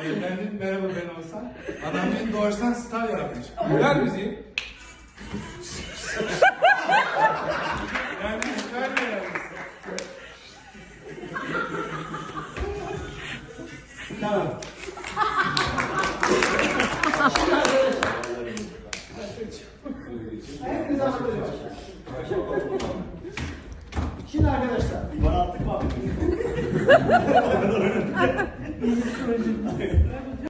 Efendim merhaba ben Oğuzhan. Anam beni doğuştan star yapmış. Ver müziği. Yani star mı yapmış? Tamam. Herkes anlatıyor. Şimdi arkadaşlar. Bana attık mı abi?